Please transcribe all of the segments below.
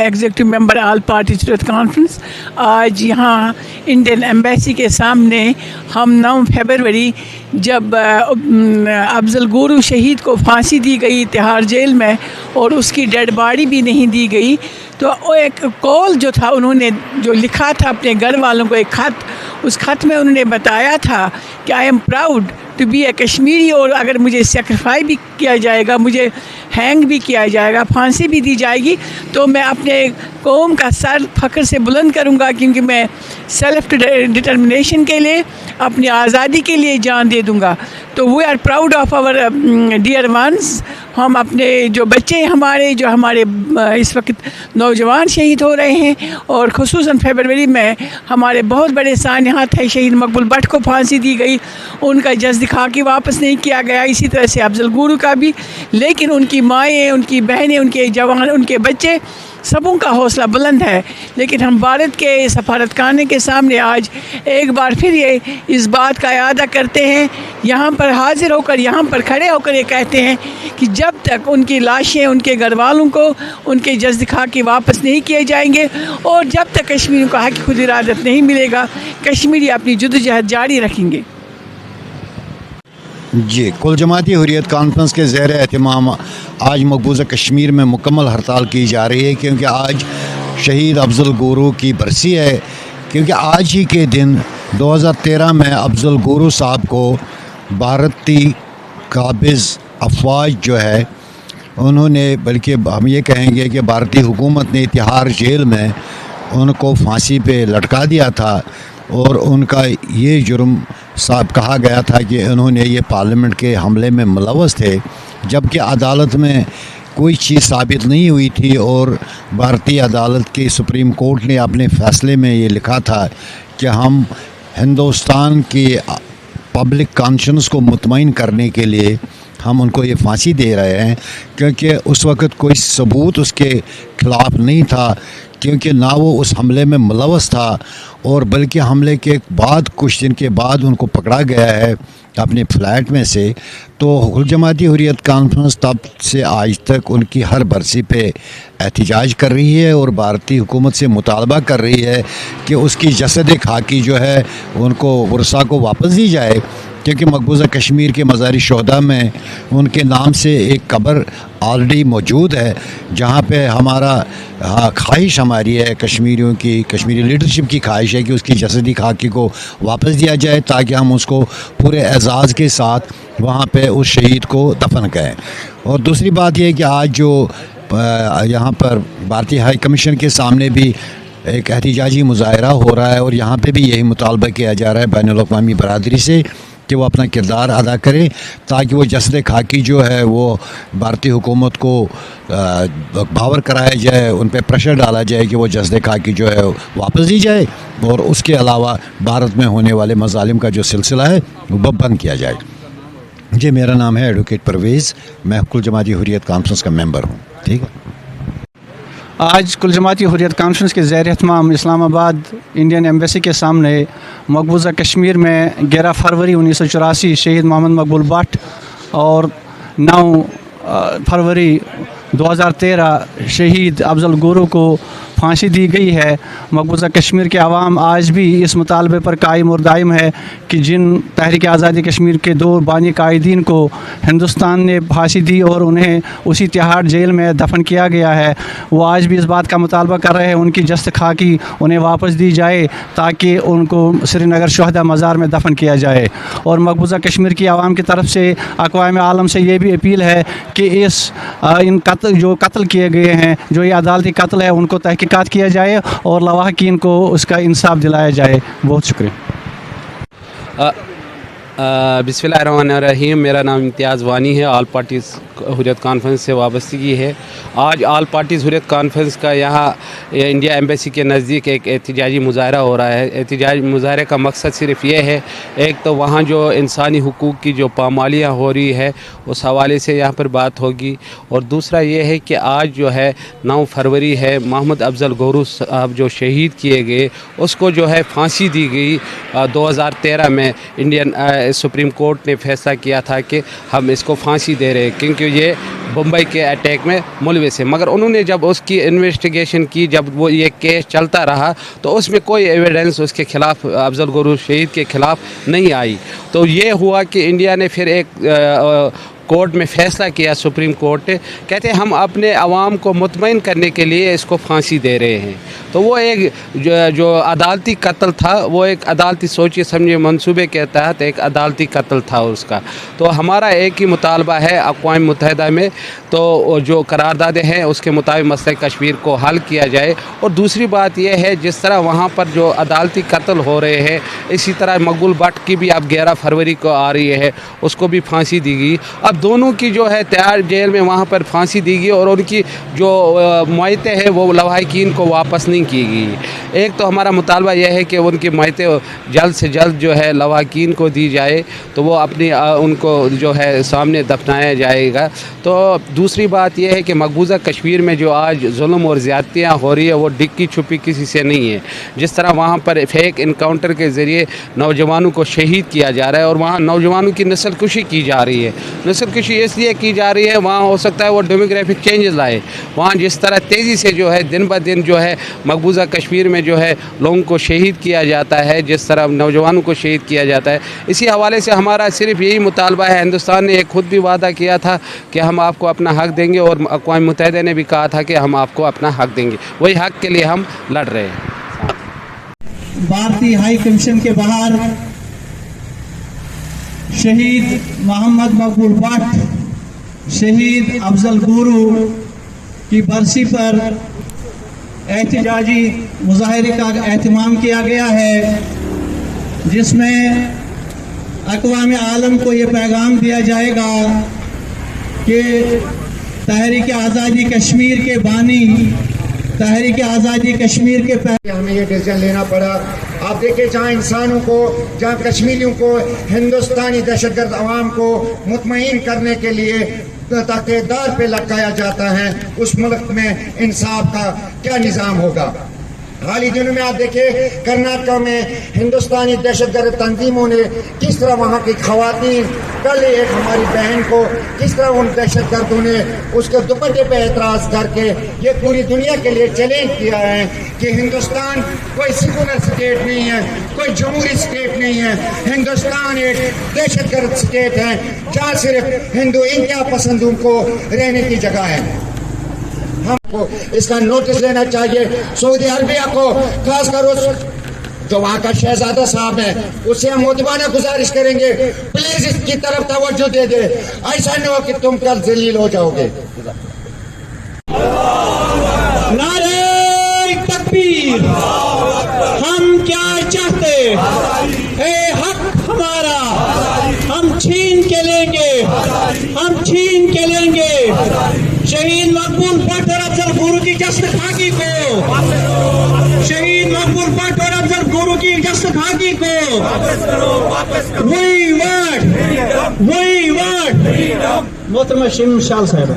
Executive member all party Hurriyat conference. आज यहाँ Indian embassy के सामने हम 9 फरवरी जब अफजल गुरु शहीद को फांसी दी गई तिहाड़ जेल में और उसकी डेड बॉडी भी नहीं दी गई, तो एक कॉल जो था उन्होंने जो लिखा था अपने घर वालों को, एक ख़त, उस ख़त में उन्होंने बताया था कि I am proud to be a Kashmiri, और अगर मुझे सेक्रीफाई भी किया जाएगा, मुझे हैंग भी किया जाएगा, फांसी भी दी जाएगी, तो मैं अपने कौम का सर फ़ख्र से बुलंद करूँगा, क्योंकि मैं सेल्फ डिटर्मिनेशन के लिए, अपनी आज़ादी के लिए जान दे दूँगा। तो we are proud of our dear ones. हम अपने जो बच्चे हमारे जो हमारे इस वक्त नौजवान शहीद हो रहे हैं, और ख़ुसूसन फरवरी में हमारे बहुत बड़े सानियात है, शहीद मकबूल भट्ट को फांसी दी गई, उनका जस्द खाकी वापस नहीं किया गया, इसी तरह से अफजल गुरु का भी, लेकिन उनकी माएँ, उनकी बहनें, उनके जवान, उनके बच्चे, सबों का हौसला बुलंद है। लेकिन हम भारत के सफारतखाने के सामने आज एक बार फिर ये इस बात का इरादा करते हैं, यहाँ पर हाजिर होकर, यहाँ पर खड़े होकर ये कहते हैं कि जब तक उनकी लाशें उनके घर वालों को उनके जस्द खाकी वापस नहीं किए जाएंगे, और जब तक कश्मीरियों को हक खुद इरादत नहीं मिलेगा, कश्मीरी अपनी जद्दोजहद जारी रखेंगे। जी, कुल जमाती हुर्रियत कॉन्फ्रेंस के ज़ेर एहतमाम आज मकबूजा कश्मीर में मुकम्मल हड़ताल की जा रही है, क्योंकि आज शहीद अफजल गुरु की बरसी है। क्योंकि आज ही के दिन 2013 में अफजल गुरु साहब को भारतीय काबिज़ अफवाज जो है उन्होंने, बल्कि हम ये कहेंगे कि भारतीय हुकूमत ने तिहाड़ जेल में उनको फांसी पे लटका दिया था, और उनका ये जुर्म साहब कहा गया था कि उन्होंने ये पार्लियामेंट के हमले में मुलव्वस थे, जबकि अदालत में कोई चीज़ साबित नहीं हुई थी। और भारतीय अदालत की सुप्रीम कोर्ट ने अपने फ़ैसले में ये लिखा था कि हम हिंदुस्तान की पब्लिक कॉन्शियंस को मुतमईन करने के लिए हम उनको ये फांसी दे रहे हैं, क्योंकि उस वक़्त कोई सबूत उसके ख़िलाफ़ नहीं था, क्योंकि ना वो उस हमले में मुलव्वस था, और बल्कि हमले के बाद कुछ दिन के बाद उनको पकड़ा गया है अपने फ्लैट में से। तो कुल जमाती हुर्रियत कॉन्फ्रेंस तब से आज तक उनकी हर बरसी पे एहतजाज कर रही है, और भारतीय हुकूमत से मुतालबा कर रही है कि उसकी जसद खाकी जो है उनको वर्सा को वापस दी जाए, क्योंकि मकबूजा कश्मीर के मज़ार शुहदा में उनके नाम से एक कब्र ऑलरेडी मौजूद है, जहाँ पे हमारा ख्वाहिश हमारी है, कश्मीरियों की, कश्मीरी लीडरशिप की ख्वाहिश है कि उसकी जसदी खाकी को वापस दिया जाए, ताकि हम उसको पूरे एजाज़ के साथ वहाँ पे उस शहीद को दफन करें। और दूसरी बात यह है कि आज जो यहाँ पर भारतीय हाई कमीशन के सामने भी एक एहतजाजी मुजाहरा हो रहा है, और यहाँ पे भी यही मुतालबा किया जा रहा है बैनुल अक़वामी बरादरी से कि वो अपना किरदार अदा करें, ताकि वो जसद खाकी जो है वो भारतीय हुकूमत को बावर कराया जाए, उन पर प्रेशर डाला जाए कि वो जसद खाकी जो है वापस दी जाए, और उसके अलावा भारत में होने वाले मज़ालिम का जो सिलसिला है वो बंद किया जाए। जी, मेरा नाम है एडवोकेट परवेज़, मैं कुल जमाती हुर्रियत कॉन्फ्रेंस का मेंबर हूँ। ठीक है। आज कुल जमाती हुर्रियत कॉन्फ्रेंस के ज़ेर एहतमाम इस्लामाबाद इंडियन एम्बेसी के सामने मकबूजा कश्मीर में 11 फरवरी 1984 शहीद मोहम्मद मकबूल भट्ट और 9 फरवरी 2013 शहीद अफजल गुरु को फांसी दी गई है। मकबूजा कश्मीर के अवाम आज भी इस मुतालबे पर कायम और दायम है कि जिन तहरीक आज़ादी कश्मीर के 2 बानी कायदीन को हिंदुस्तान ने फांसी दी और उन्हें उसी तिहाड़ जेल में दफन किया गया है, वो आज भी इस बात का मुतालबा कर रहे हैं उनकी जस्त खाकी उन्हें वापस दी जाए, ताकि उनको श्रीनगर शुहदा मज़ार में दफन किया जाए। और मकबूजा कश्मीर की आवाम की तरफ से अक़वाम आलम से ये भी अपील है कि इन कत्ल किए गए हैं, जो ये अदालती कत्ल है, उनको तहकीकात किया जाए और लवाहकीन को उसका इंसाफ दिलाया जाए। बहुत शुक्रिया। बिस्मिल्लाहिर्रहमानिर्रहीम। मेरा नाम इम्तियाज़ वानी है, ऑल पार्टीज़ हुर्रियत कॉन्फ्रेंस से वाबस्तगी है। आज ऑल पार्टीज़ हुर्रियत कॉन्फ्रेंस का यहाँ इंडिया एम्बेसी के नज़दीक एक एहतजाजी मुजाहरा हो रहा है। एहतजाजी मुजाहरे का मकसद सिर्फ़ ये है, एक तो वहाँ जो इंसानी हुकूक़ की जो पामालियाँ हो रही है उस हवाले से यहाँ पर बात होगी, और दूसरा ये है कि आज जो है 9 फरवरी है, मोहम्मद अफजल गुरु साहब जो शहीद किए गए उसको जो है फांसी दी गई 2013 में। इंडियन सुप्रीम कोर्ट ने फैसला किया था कि हम इसको फांसी दे रहे हैं, क्योंकि कि ये बम्बई के अटैक में मुलविस है, मगर उन्होंने जब उसकी इन्वेस्टिगेशन की, जब वो ये केस चलता रहा तो उसमें कोई एविडेंस उसके ख़िलाफ़, अफजल गुरू शहीद के ख़िलाफ़ नहीं आई। तो ये हुआ कि इंडिया ने फिर एक कोर्ट में फ़ैसला किया, सुप्रीम कोर्ट ने, कहते हैं हम अपने अवाम को मुतमईन करने के लिए इसको फांसी दे रहे हैं। तो वो एक जो अदालती कत्ल था, वो एक अदालती सोचिए समझिए मंसूबे के तहत एक अदालती कत्ल था उसका। तो हमारा एक ही मुतालबा है अक़वाम मुत्तहिदा में, तो जो करारदादें हैं उसके मुताबिक मसले कश्मीर को हल किया जाए। और दूसरी बात यह है, जिस तरह वहाँ पर जो अदालती कत्ल हो रहे हैं, इसी तरह मकबूल भट्ट की भी अब 11 फरवरी को आ रही है, उसको भी फांसी दी गई। अब दोनों की जो है तिहाड़ जेल में वहाँ पर फांसी दी गई और उनकी जो मैतें हैं वो लवाहिकीन को वापस नहीं की गई। एक तो हमारा मुतालबा यह है कि उनकी मैतें जल्द से जल्द जो है लवाहिकीन को दी जाए, तो वो अपनी उनको जो है सामने दफनाया जाएगा। तो दूसरी बात यह है कि मकबूजा कश्मीर में जो आज जुल्म और ज़्यादतियाँ हो रही है वो डिक्की छुपी किसी से नहीं है। जिस तरह वहाँ पर फेक इनकाउंटर के ज़रिए नौजवानों को शहीद किया जा रहा है और वहाँ नौजवानों की नस्ल कुशी की जा रही है। नस्ल कुशी इसलिए की जा रही है, वहाँ हो सकता है वो डेमोग्राफिक चेंजेस लाए। वहाँ जिस तरह तेज़ी से जो है दिन ब दिन जो है मकबूजा कश्मीर में जो है लोगों को शहीद किया जाता है, जिस तरह नौजवानों को शहीद किया जाता है, इसी हवाले से हमारा सिर्फ यही मुतालबा है। हिंदुस्तान ने एक खुद भी वादा किया था कि हम आपको अपना हक़ देंगे और अक़वाम मुत्तहिदा ने भी कहा था कि हम आपको अपना हक़ देंगे। वही हक़ के लिए हम लड़ रहे हैं। भारतीय हाई कमीशन के बाहर शहीद मोहम्मद मकबूल भट्ट, शहीद अफजल गुरू की बरसी पर एहतजाजी मुजाहरे का एहतमाम किया गया है, जिसमें अक़वाम आलम को ये पैगाम दिया जाएगा कि तहरीक आज़ादी कश्मीर के बानी, तहरीक आज़ादी कश्मीर के हमें ये डिसीजन लेना पड़ा। आप देखिए जहाँ इंसानों को, जहाँ कश्मीरियों को, हिंदुस्तानी दहशतगर्द अवाम को मुतमईन करने के लिए तख्तेदार पे लटकाया जाता है, उस मुल्क में इंसाफ का क्या निज़ाम होगा। हाल ही दिनों में आप देखिए कर्नाटक में हिंदुस्तानी दहशतगर्द तंजीमों ने किस तरह वहाँ की खवातीन, कल एक हमारी बहन को किस तरह उन दहशतगर्दों ने उसके दुपट्टे पे एतराज़ करके ये पूरी दुनिया के लिए चैलेंज किया है कि हिंदुस्तान कोई सेकुलर स्टेट नहीं है, कोई जमहूरी स्टेट नहीं है। हिंदुस्तान एक दहशतगर्द स्टेट है जहाँ सिर्फ हिंदू इंतहा पसंदों को रहने की जगह है। हमको इसका नोटिस लेना चाहिए। सऊदी अरबिया को, खासकर उस जो वहाँ का शहजादा साहब है, उससे हम मोदिबाना गुजारिश करेंगे, प्लीज इसकी तरफ तवज्जो दे दे। ऐसा नहीं हो कि तुम कल जलील हो जाओगे। नारे तकबीर, हम क्या चाहते, ए हक हमारा हम छीन के लेंगे, हम छीन के लेंगे। शहीद मकबूल भट्ट और अफजल गुरू की जश्न खाकी को, शहीद मकबूल भट्ट और अफजल गुरू की जश्न खाकी को, वही वर्ड मोहतरमा शिम शाल साहब।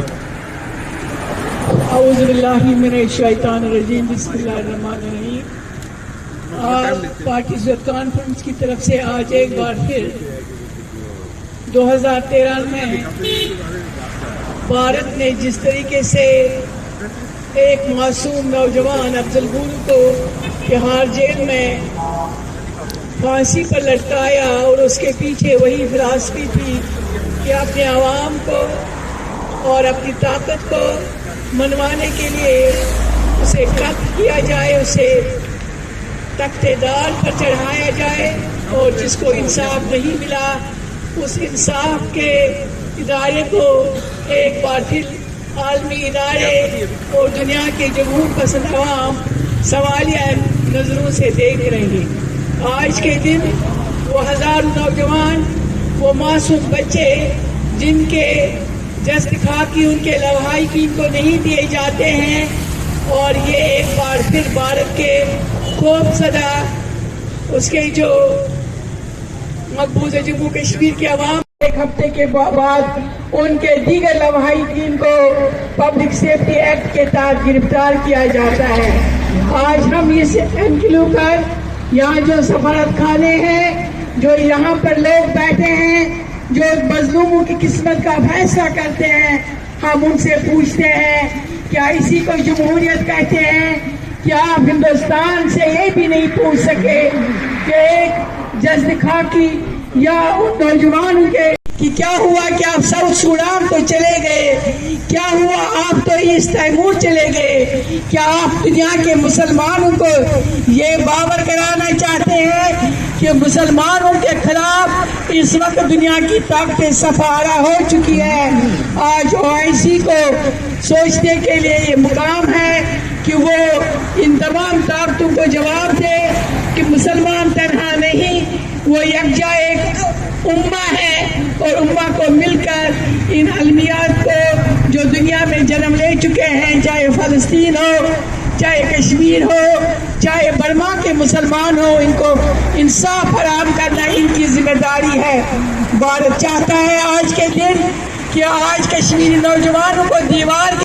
आज पार्टी कॉन्फ्रेंस की तरफ से आज एक बार फिर 2013 में भारत ने जिस तरीके से एक मासूम नौजवान अफजल गुरू को तिहाड़ जेल में फांसी पर लटकाया और उसके पीछे वही फिलासफी थी कि अपने आवाम को और अपनी ताकत को मनवाने के लिए उसे कत्ल किया जाए, उसे तख्तेदार पर चढ़ाया जाए और जिसको इंसाफ नहीं मिला उस इंसाफ के इदारे को एक बार फिर आलमी इदारे और दुनिया के जमहूर पसंद अवाम सवालिया नज़रों से देख रहे हैं। आज के दिन वो हज़ारों नौजवान, वो मासूम बच्चे जिनके जस्त खाकी उनके लवाहिकीन को नहीं दिए जाते हैं, और ये एक बार फिर भारत के खौफ सदा उसके जो मकबूजा जम्मू कश्मीर के अवाम एक हफ्ते के बाद उनके दीगर लवाहिकीन को पब्लिक सेफ्टी एक्ट के तहत गिरफ्तार किया जाता है। आज हम इस एनक्लेव पर यहाँ जो सफारत खाने हैं, जो यहाँ पर लोग बैठे हैं, جو مظلوموں کی قسمت کا فیصلہ کرتے ہیں، ہم ان سے پوچھتے ہیں کیا اسی کو جمہوریت کہتے ہیں؟ کیا آپ ہندوستان سے یہ بھی نہیں پوچھ سکے کہ ایک جزد خاکی یا نوجوانوں کے کہ کیا ہوا کہ آپ ساؤتھ سوڈان تو چلے گئے، کیا ہوا آپ تو ایسٹ تیمور چلے گئے، کیا آپ دنیا کے مسلمانوں کو یہ باور کرانا چاہتے ہیں کہ مسلمانوں کے خلاف اس وقت دنیا کی طاقتیں سفارہ ہو چکی ہے؟ آج OIC کو سوچنے کے لیے یہ مقام ہے کہ وہ ان تمام طاقتوں کو جواب دے کہ مسلمان تنہا نہیں، وہ یکجا ایک امہ ہے، اور امہ کو مل کر ان المیات کو جو دنیا میں جنم لے چکے ہیں، چاہے فلسطین ہو، چاہے کشمیر ہو، چاہے برما کے مسلمان ہو، ان کو انصاف فراہم کرنا ان کی ذمہ داری ہے۔ بھارت چاہتا ہے آج کے دن کہ آج کشمیری نوجوانوں کو دیوار